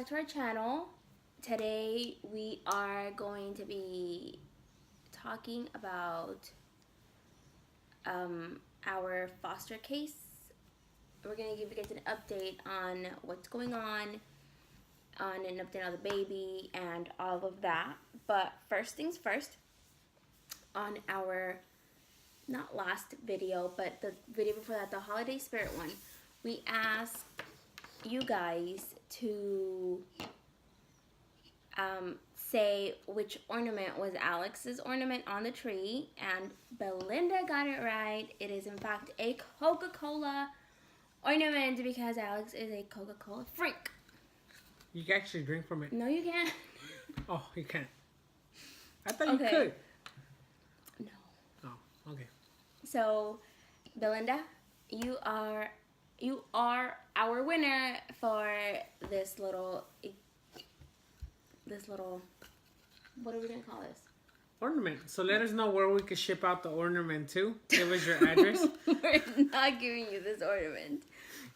back to our channel. Today we are going to be talking about our foster case. We're going to give you guys an update on what's going on an update on the baby and all of that. But first things first, on our not last video, but the video before that, the holiday spirit one, we asked you guys to say which ornament was Alex's ornament on the tree, and Belinda got it right. It is in fact a Coca-Cola ornament because Alex is a Coca-Cola freak. You can actually drink from it. No, you can't. Oh, you can't. I thought you could. No. Oh, okay. So, Belinda, you are our winner for this little, what are we gonna call this? Ornament. So let us know where we could ship out the ornament to. Give us your address. We're not giving you this ornament.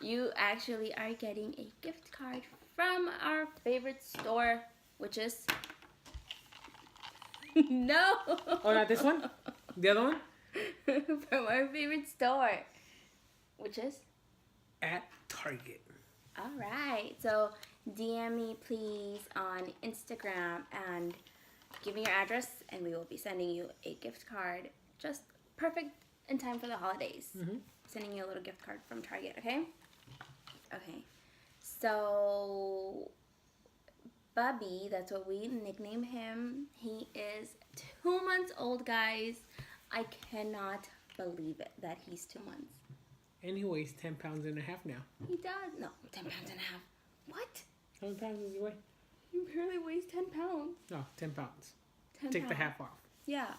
You actually are getting a gift card from our favorite store, which is no. Oh, not this one? The other one? From our favorite store, which is at Target. all right. So DM me please on Instagram and give me your address, and we will be sending you a gift card, just perfect in time for the holidays. Sending you a little gift card from Target. Okay. So Bubby, that's what we nickname him. He is 2 months old, guys. I cannot believe it that he's 2 months. And he weighs 10 pounds and a half now. He does. No, 10 pounds and a half. What? How many pounds does he weigh? He barely weighs 10 pounds. No, 10 pounds. 10 Take pounds. the half off. Yeah.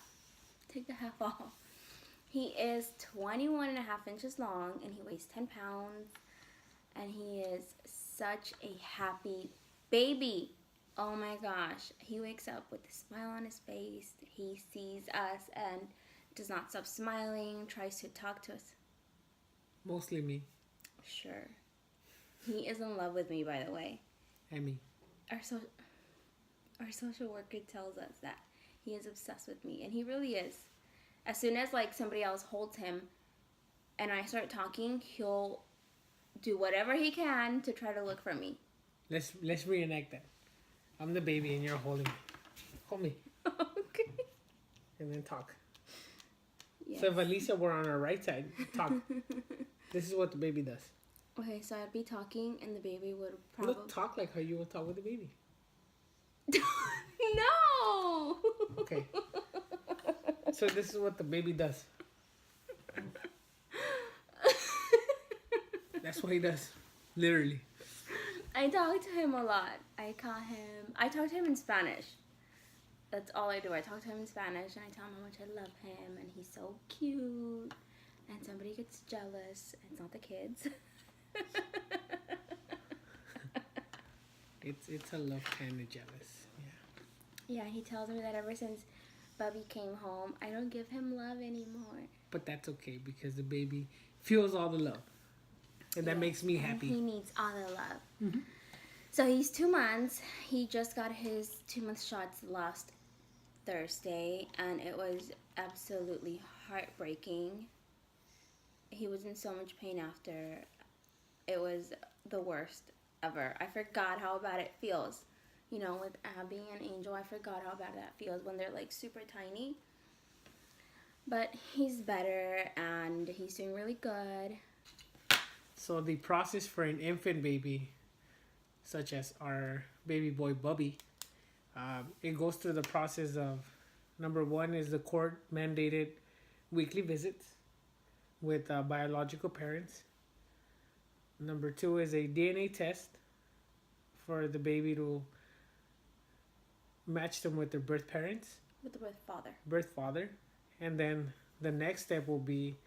Take the half off. He is 21 and a half inches long, and he weighs 10 pounds. And he is such a happy baby. Oh my gosh. He wakes up with a smile on his face. He sees us and does not stop smiling, tries to talk to us. Mostly me. Sure. He is in love with me, by the way. And me. Our social worker tells us that he is obsessed with me, and he really is. As soon as like somebody else holds him and I start talking, he'll do whatever he can to try to look for me. Let's reenact that. I'm the baby and you're holding me. Hold me. Okay. And then talk. Yes. So if Alicia were on our right side, talk. This is what the baby does. Okay, so I'd be talking and the baby would probably... Look, talk like how you would talk with the baby. No! Okay. So this is what the baby does. That's what he does. Literally. I talk to him a lot. I talk to him in Spanish. That's all I do. I talk to him in Spanish and I tell him how much I love him and he's so cute. And somebody gets jealous. It's not the kids. It's a love kind of jealous. Yeah. Yeah, he tells me that ever since Bubby came home, I don't give him love anymore. But that's okay because the baby feels all the love. And that makes me happy. He needs all the love. So he's 2 months. He just got his 2-month shots last Thursday, and it was absolutely heartbreaking. He was in so much pain after. It was the worst ever. I forgot how bad it feels. You know, with Abby and Angel, I forgot how bad that feels when they're like super tiny. But he's better, and he's doing really good. So the process for an infant baby, such as our baby boy Bubby, it goes through the process of, number one is the court mandated weekly visits with biological parents. Number two is a DNA test for the baby to match them with their birth parents. With the father. Birth father. And then the next step will be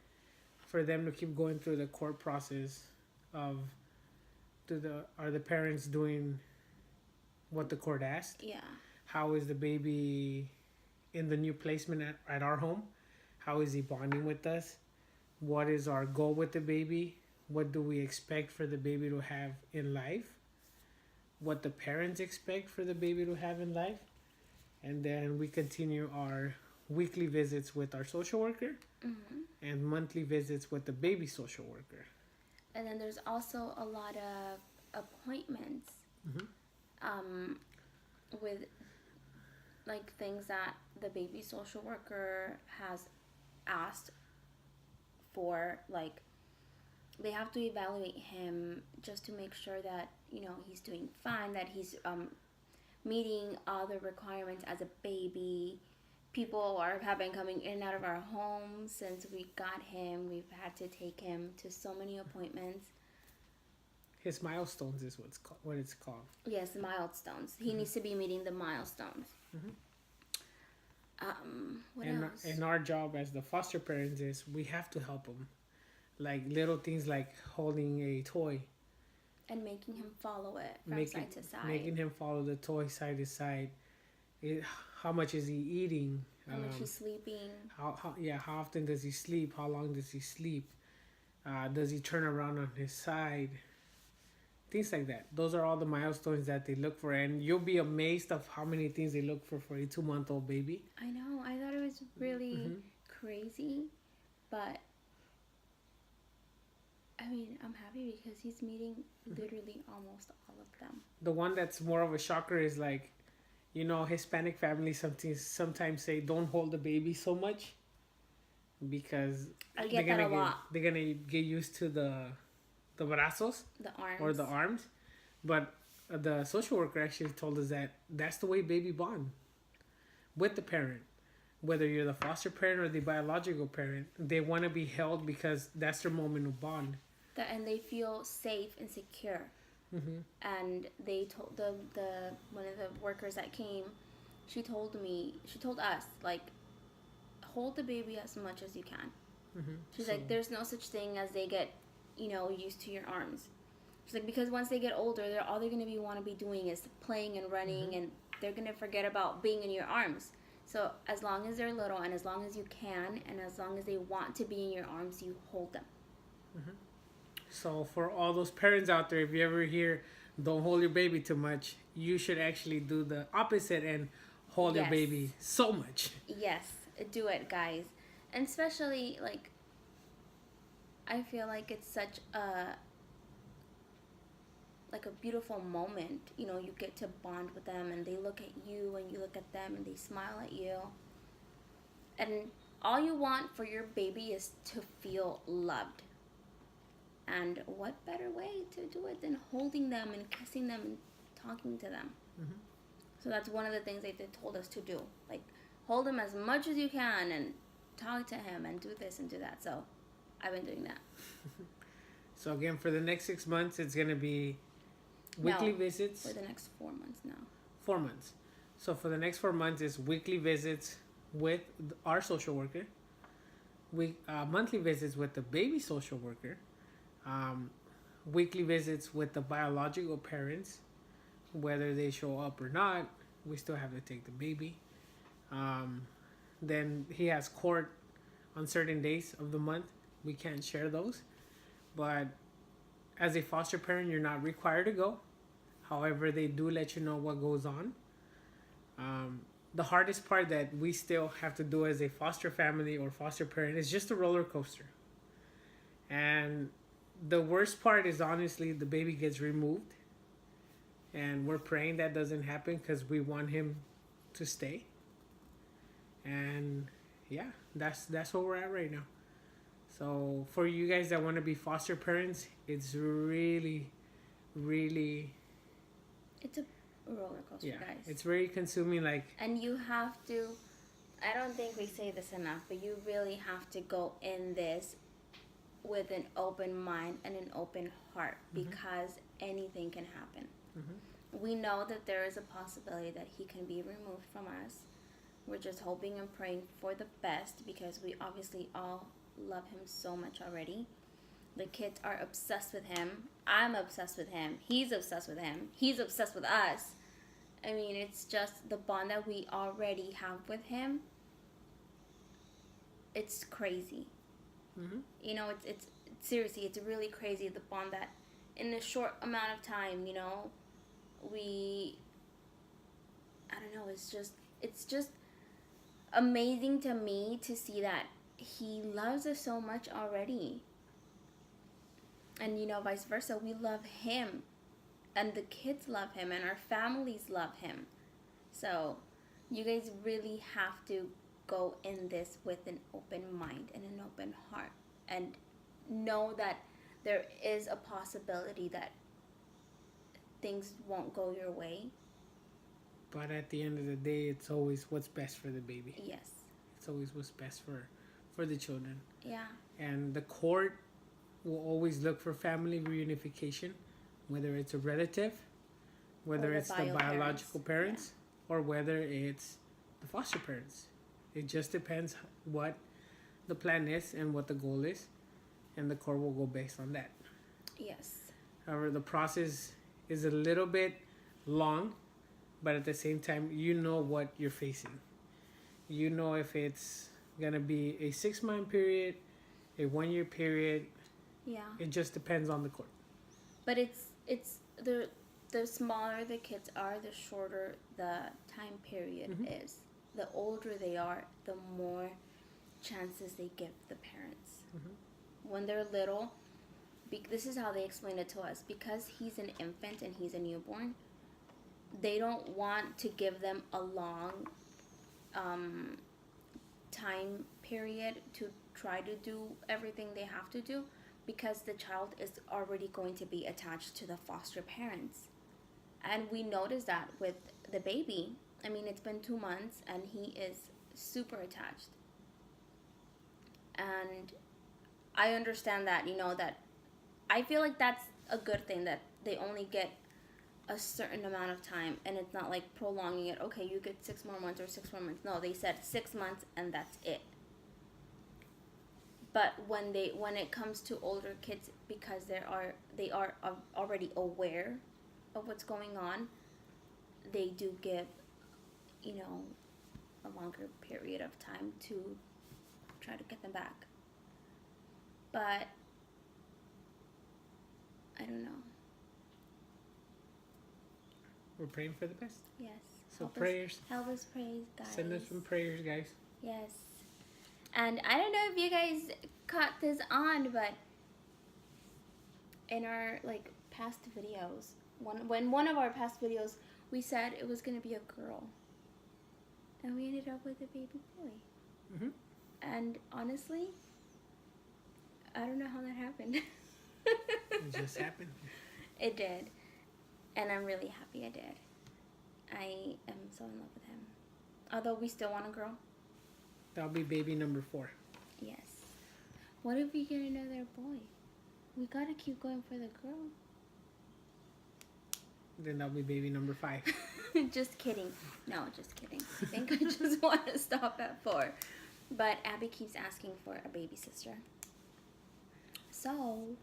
for them to keep going through the court process of are the parents doing what the court asked? Yeah. How is the baby in the new placement at our home? How is he bonding with us? What is our goal with the baby? What do we expect for the baby to have in life? what the parents expect for the baby to have in life. And then we continue our weekly visits with our social worker and monthly visits with the baby social worker. And then there's also a lot of appointments with like things that the baby social worker has asked for. Like they have to evaluate him just to make sure that he's doing fine, that he's meeting all the requirements as a baby. People have been coming in and out of our home since we got him. We've had to take him to so many appointments. His milestones is what it's called. Yes, the milestones. He needs to be meeting the milestones. What else? And our job as the foster parents is we have to help him. Like little things like holding a toy. And making him follow it from side to side. Making him follow the toy side to side. How much is he eating? How much he's sleeping. How often does he sleep? How long does he sleep? Does he turn around on his side? Things like that. Those are all the milestones that they look for, and you'll be amazed of how many things they look for a 2-month-old baby. I know. I thought it was really crazy, but I mean, I'm happy because he's meeting literally almost all of them. The one that's more of a shocker is like, Hispanic families sometimes say don't hold the baby so much because I get that a lot. They're gonna get used to the brazos, the arms, or the arms. But the social worker actually told us that that's the way baby bond with the parent. Whether you're the foster parent or the biological parent, they want to be held because that's their moment of bond. And they feel safe and secure. And they told the one of the workers that came, she told us, like, hold the baby as much as you can. She's like, there's no such thing as they get used to your arms. She's like, because once they get older, all they're going to want to be doing is playing and running, and they're going to forget about being in your arms. So as long as they're little, and as long as you can, and as long as they want to be in your arms, you hold them. So for all those parents out there, if you ever hear don't hold your baby too much, you should actually do the opposite and hold your baby so much. Yes, do it, guys. And especially, like, I feel like it's such a beautiful moment. You get to bond with them, and they look at you, and you look at them, and they smile at you. And all you want for your baby is to feel loved. And what better way to do it than holding them and kissing them and talking to them? So that's one of the things they told us to do. Like, hold him as much as you can and talk to him and do this and do that. So I've been doing that. So again, for the next 6 months, it's going to be weekly visits. For the next 4 months now. 4 months. So for the next 4 months, it's weekly visits with our social worker. Monthly visits with the baby social worker. Weekly visits with the biological parents. Whether they show up or not, we still have to take the baby. Then he has court on certain days of the month. We can't share those. But as a foster parent, you're not required to go. However, they do let you know what goes on. The hardest part that we still have to do as a foster family or foster parent is just a roller coaster. And the worst part is honestly the baby gets removed. And we're praying that doesn't happen because we want him to stay. And yeah, that's where we're at right now. So for you guys that want to be foster parents, it's really, really... It's a roller coaster, guys. It's very consuming. And you have to... I don't think we say this enough, but you really have to go in this with an open mind and an open heart, because anything can happen. We know that there is a possibility that he can be removed from us. We're just hoping and praying for the best, because we obviously all love him so much already. The kids are obsessed with him. I'm obsessed with him. He's obsessed with him. He's obsessed with us. I mean, it's just the bond that we already have with him. It's crazy. It's seriously, it's really crazy, the bond that in a short amount of time, we, I don't know, it's just amazing to me to see that he loves us so much already. And vice versa, we love him, and the kids love him, and our families love him. So you guys really have to go in this with an open mind and an open heart, and know that there is a possibility that things won't go your way. But at the end of the day, it's always what's best for the baby. Yes. It's always what's best for the children. Yeah. And the court will always look for family reunification, whether it's a relative, whether it's the biological parents, or whether it's the foster parents. It just depends what the plan is and what the goal is, and the court will go based on that. Yes. However, the process is a little bit long, but at the same time, you know what you're facing. You know if it's gonna be a 6-month period, a 1-year period. Yeah. It just depends on the court. But it's the smaller the kids are, the shorter the time period is. The older they are, the more chances they give the parents. When they're little, this is how they explain it to us. Because he's an infant and he's a newborn, they don't want to give them a long time period to try to do everything they have to do, because the child is already going to be attached to the foster parents. And we noticed that with the baby. I mean, it's been 2 months and he is super attached. And I understand that, that I feel like that's a good thing, that they only get a certain amount of time, and it's not like prolonging it. Okay, you get 6 more months or 6 more months. No, they said 6 months and that's it. But when it comes to older kids, because they are already aware of what's going on, they do give a longer period of time to try to get them back. But I don't know. We're praying for the best. Yes. So prayers. Help us pray, guys. Send us some prayers, guys. Yes. And I don't know if you guys caught this on, but in our past videos, one of our past videos, we said it was gonna be a girl, and we ended up with a baby boy. And honestly, I don't know how that happened. It just happened. It did, and I'm really happy I did. I am so in love with him. Although we still want a girl. That'll be baby number 4. Yes. What if we get another boy? We gotta keep going for the girl. Then that'll be baby number 5. Just kidding. No, just kidding. I think I just want to stop at 4. But Abby keeps asking for a baby sister. So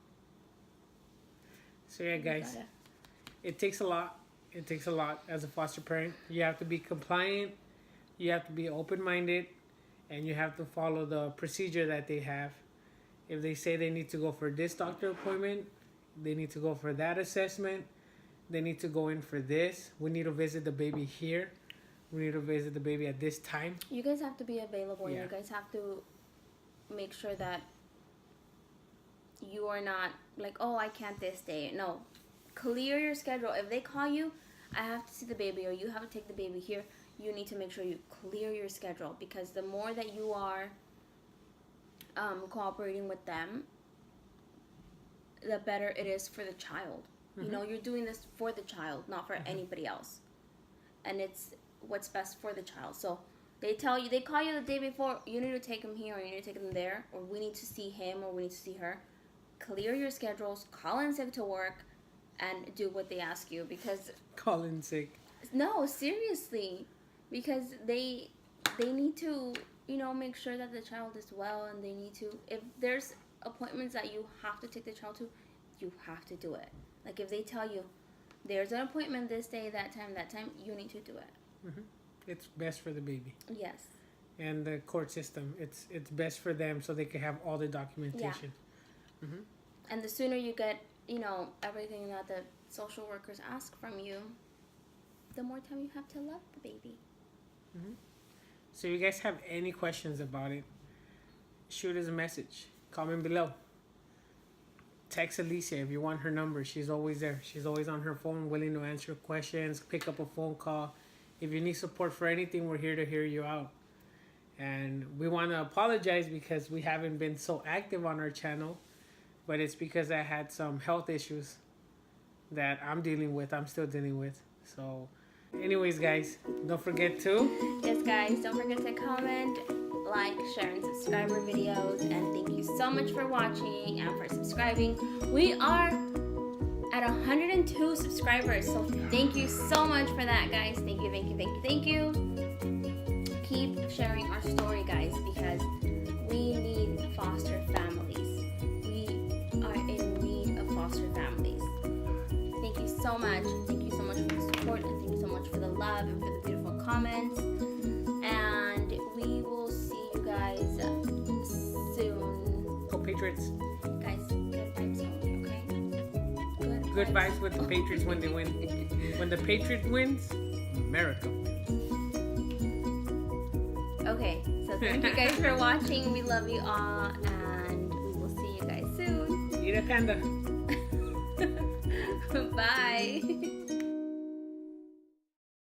yeah, guys. It takes a lot. It takes a lot as a foster parent. You have to be compliant. You have to be open-minded. And you have to follow the procedure that they have. If they say they need to go for this doctor appointment, they need to go for that assessment. They need to go in for this. We need to visit the baby here. We need to visit the baby at this time. You guys have to be available. Yeah. You guys have to make sure that you are not like, oh, I can't this day. No. Clear your schedule. If they call you, I have to see the baby, or you have to take the baby here, you need to make sure you clear your schedule, because the more that you are cooperating with them, the better it is for the child. You're doing this for the child, not for anybody else. And it's what's best for the child. So they call you the day before, you need to take him here, or you need to take him there, or we need to see him, or we need to see her. Clear your schedules, call in sick to work, and do what they ask you, because... Call in sick. No, seriously. Because they need to, make sure that the child is well, and they need to... If there's appointments that you have to take the child to, you have to do it. Like, if they tell you, there's an appointment this day, that time, you need to do it. It's best for the baby. Yes. And the court system, it's best for them so they can have all the documentation. Yeah. And the sooner you get, everything that the social workers ask from you, the more time you have to love the baby. So if you guys have any questions about it, shoot us a message. Comment below. Text Alicia if you want her number. She's always there. She's always on her phone, willing to answer questions, pick up a phone call. If you need support for anything, we're here to hear you out. And we want to apologize because we haven't been so active on our channel, but it's because I had some health issues that I'm still dealing with. So anyways, guys, don't forget to... Yes, guys, don't forget to comment, like, share, and subscribe our videos. And thank you so much for watching and for subscribing. We are at 102 subscribers, so thank you so much for that, guys. Thank you, thank you, thank you, thank you. Keep sharing our story, guys, because we need foster families. We are in need of foster families. Thank you so much. Thank you so much for the support, and thank you so much for the love and for the beautiful comments. And we will see you guys soon. Go Patriots. Guys, good vibes only, okay? Good vibes with the Patriots when they win. When the Patriots wins, America wins. Okay, so thank you guys for watching. We love you all, and we will see you guys soon. Eat a panda. Bye.